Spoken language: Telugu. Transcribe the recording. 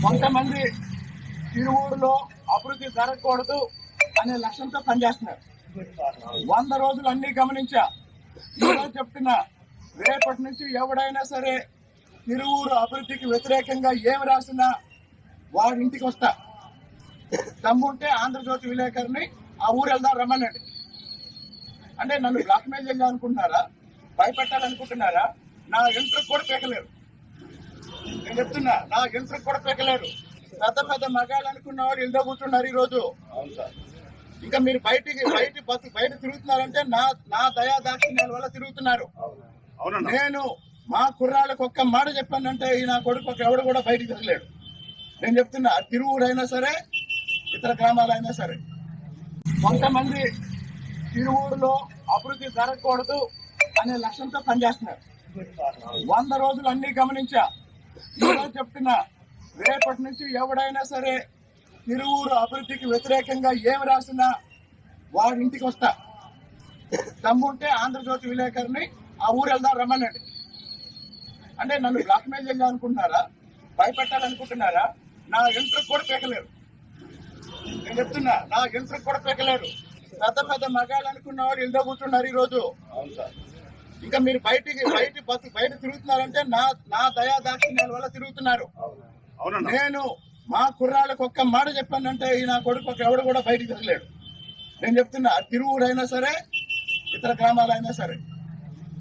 కొంతమంది తిరువూరులో అభివృద్ధి జరగకూడదు అనే లక్ష్యంతో పనిచేస్తున్నారు. 100 రోజులు అన్ని గమనించా. ఈరోజు చెప్తున్నా, రేపటి నుంచి ఎవడైనా సరే తిరువూరు అభివృద్ధికి వ్యతిరేకంగా ఏమి రాసినా వాడి ఇంటికి వస్తా. దమ్ముంటే ఆంధ్రజ్యోతి విలేకరిని ఆ ఊరు వెళ్దాం రమ్మనండి. అంటే నన్ను బ్లాక్మెయిల్ చేయాలనుకుంటున్నారా, భయపెట్టాలనుకుంటున్నారా? నా ఎంట్రకు కూడా పీకలేరు. నేను చెప్తున్నా, నా ఎంట్రకు కూడా పీకలేరు. పెద్ద పెద్ద మగాళ్ళు అనుకున్న వాళ్ళు ఇల్లు కూర్చున్నారు ఈ రోజు. ఇంకా మీరు బయట తిరుగుతున్నారంటే నా దయా దాక్షిణ్యాల వల్ల తిరుగుతున్నారు. నేను మా కుర్రాళ్ళకు ఒక్క మాట చెప్పానంటే ఈ నా కొడుకు ఎవడు కూడా బయటికి తిరగలేడు. నేను చెప్తున్నా, తిరువూరైనా సరే ఇతర గ్రామాలైనా సరే కొంతమంది తిరువూరులో అభివృద్ధి జరగకూడదు అనే లక్ష్యంతో పనిచేస్తున్నారు. 100 రోజులు అన్ని గమనించా. ఈరోజు చెప్తున్నా, రేపటి నుంచి ఎవడైనా సరే తిరువూరు అభివృద్ధికి వ్యతిరేకంగా ఏమి రాసినా వాడి ఇంటికి వస్తా. దమ్ముంటే ఆంధ్రజ్యోతి విలేకరిని ఆ ఊరు వెళ్దాం రమ్మనండి. అంటే నన్ను బ్లాక్మెయిల్ చేయాలనుకుంటున్నారా, భయపెట్టాలనుకుంటున్నారా? నా ఎంట్రకు కూడా పీకలేరు. నేను చెప్తున్నా, నా ఎంట్రకు కూడా పీకలేరు. పెద్ద పెద్ద మగాళ్ళు అనుకున్న వాళ్ళు ఇల్లు కూర్చున్నారు ఈ రోజు. ఇంకా మీరు బయట తిరుగుతున్నారంటే నా దయా దాక్షిణ్యాల వల్ల తిరుగుతున్నారు. నేను మా కుర్రాళ్ళకు ఒక్క మాట చెప్పానంటే ఈ నా కొడుకు ఎవడు కూడా బయటికి తిరగలేడు. నేను చెప్తున్నా, తిరువూరైనా సరే ఇతర గ్రామాలైనా సరే